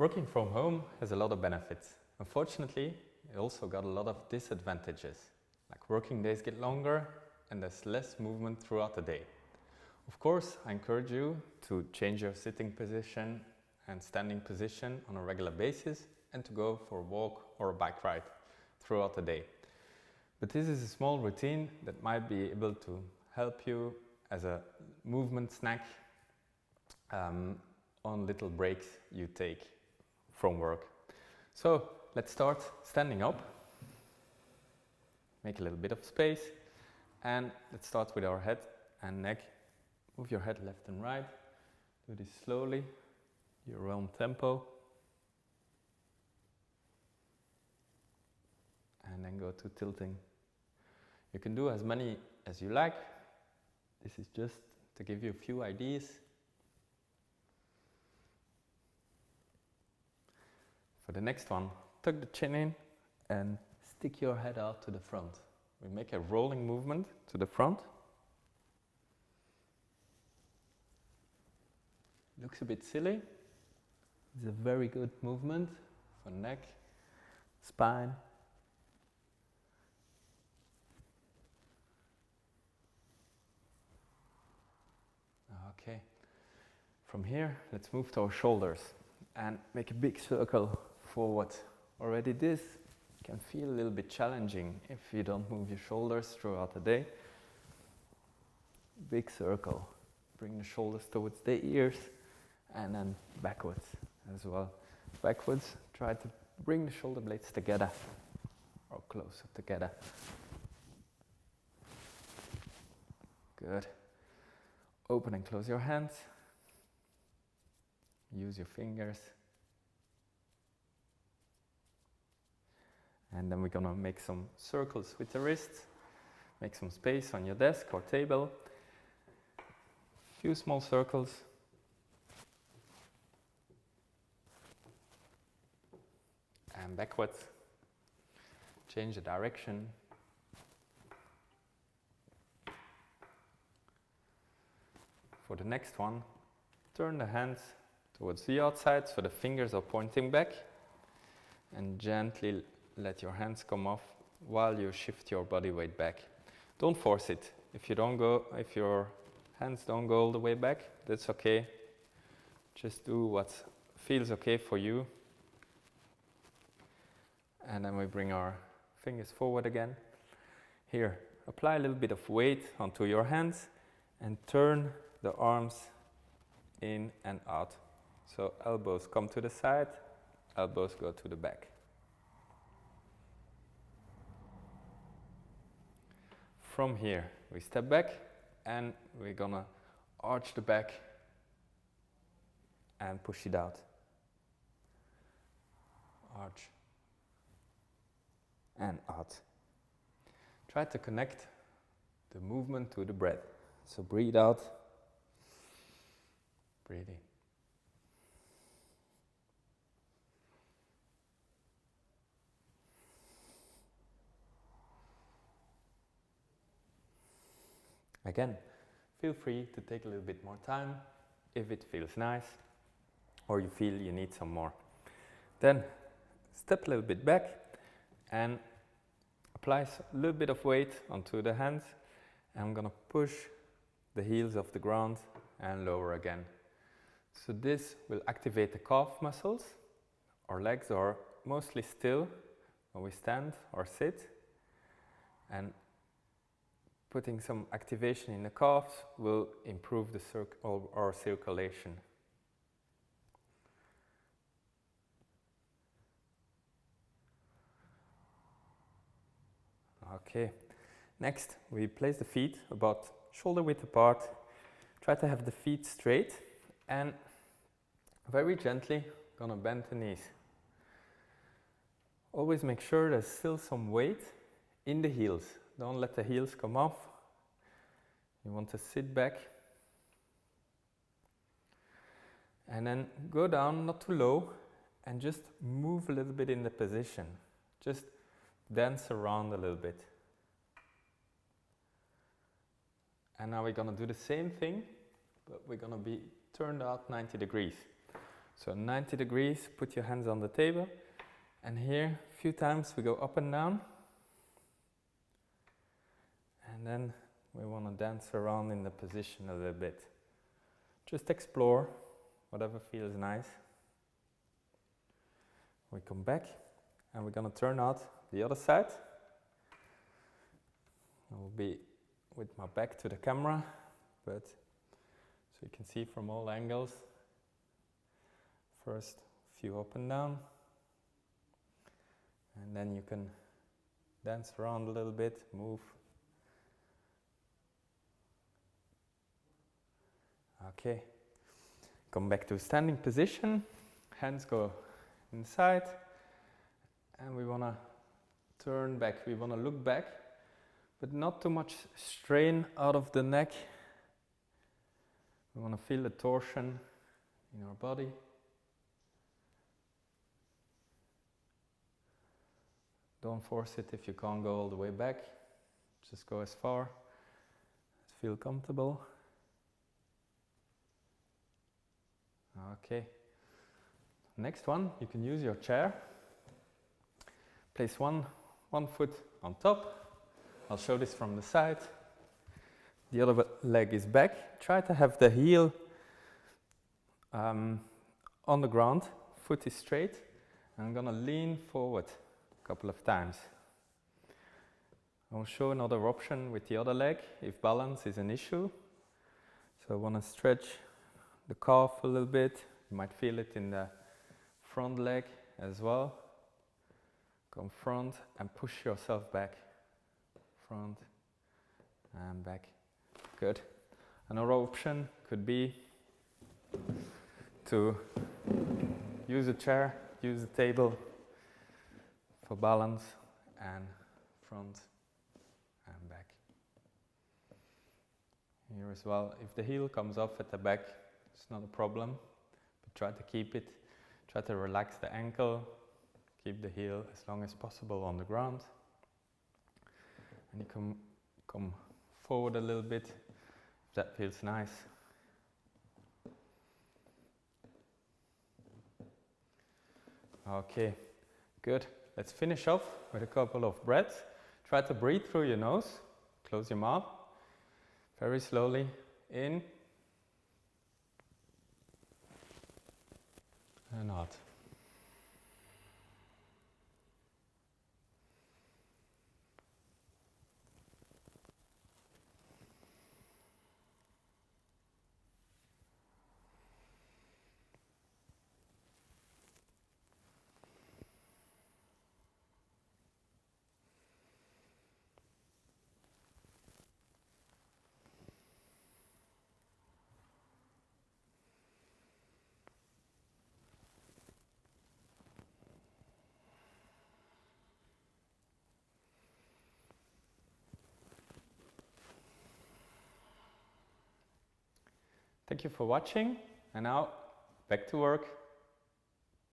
Working from home has a lot of benefits. Unfortunately, it also got a lot of disadvantages. Like working days get longer and there's less movement throughout the day. Of course, I encourage you to change your sitting position and standing position on a regular basis and to go for a walk or a bike ride throughout the day. But this is a small routine that might be able to help you as a movement snack on little breaks you take from work. So let's start standing up. Make a little bit of space and let's start with our head and neck. Move your head left and right. Do this slowly, your own tempo. And then go to tilting. You can do as many as you like. This is just to give you a few ideas. For the next one, tuck the chin in and stick your head out to the front. We make a rolling movement to the front. Looks a bit silly. It's a very good movement for neck, spine. Okay. From here, let's move to our shoulders and make a big circle forward. Already this can feel a little bit challenging if you don't move your shoulders throughout the day. Big circle. Bring the shoulders towards the ears and then backwards as well. Backwards, try to bring the shoulder blades together or closer together. Good. Open and close your hands. Use your fingers. And then we're gonna make some circles with the wrists. Make some space on your desk or table. Few small circles. And backwards. Change the direction. For the next one, turn the hands towards the outside so the fingers are pointing back and gently let your hands come off while you shift your body weight back. Don't force it. If your hands don't go all the way back, that's okay. Just do what feels okay for you. And then we bring our fingers forward again. Here, apply a little bit of weight onto your hands and turn the arms in and out. So elbows come to the side, elbows go to the back. From here, we step back and we're gonna arch the back and push it out. Arch and out. Try to connect the movement to the breath. So breathe out, breathe in. Again, feel free to take a little bit more time if it feels nice or you feel you need some more. Then step a little bit back and apply a little bit of weight onto the hands. And I'm gonna push the heels off the ground and lower again. So this will activate the calf muscles. Our legs are mostly still when we stand or sit. And putting some activation in the calves will improve the our circulation. Okay, next we place the feet about shoulder width apart. Try to have the feet straight and very gently gonna bend the knees. Always make sure there's still some weight in the heels. Don't let the heels come off. You want to sit back. And then go down, not too low, and just move a little bit in the position. Just dance around a little bit. And now we're gonna do the same thing, but we're gonna be turned out 90 degrees. So 90 degrees, put your hands on the table. And here, a few times we go up and down. And then we want to dance around in the position a little bit. Just explore whatever feels nice. We come back and we're going to turn out the other side. I will be with my back to the camera, but so you can see from all angles. First, a few up and down, and then you can dance around a little bit, move. Okay, come back to standing position, hands go inside, and we want to turn back, we want to look back, but not too much strain out of the neck. We want to feel the torsion in our body. Don't force it if you can't go all the way back. Just go as far as feel comfortable. Okay. Next one, you can use your chair. Place one foot on top. I'll show this from the side. The other leg is back. Try to have the heel on the ground. Foot is straight. I'm gonna lean forward a couple of times. I'll show another option with the other leg if balance is an issue. So I want to stretch the calf a little bit. You might feel it in the front leg as well. Come front and push yourself back. Front and back. Good. Another option could be to use a chair, use a table for balance, and front and back. Here as well, if the heel comes off at the back, it's not a problem, but try to keep it, try to relax the ankle, keep the heel as long as possible on the ground. And you can come forward a little bit, if that feels nice. Okay, good. Let's finish off with a couple of breaths. Try to breathe through your nose. Close your mouth. Very slowly in and out. Thank you for watching, and now back to work.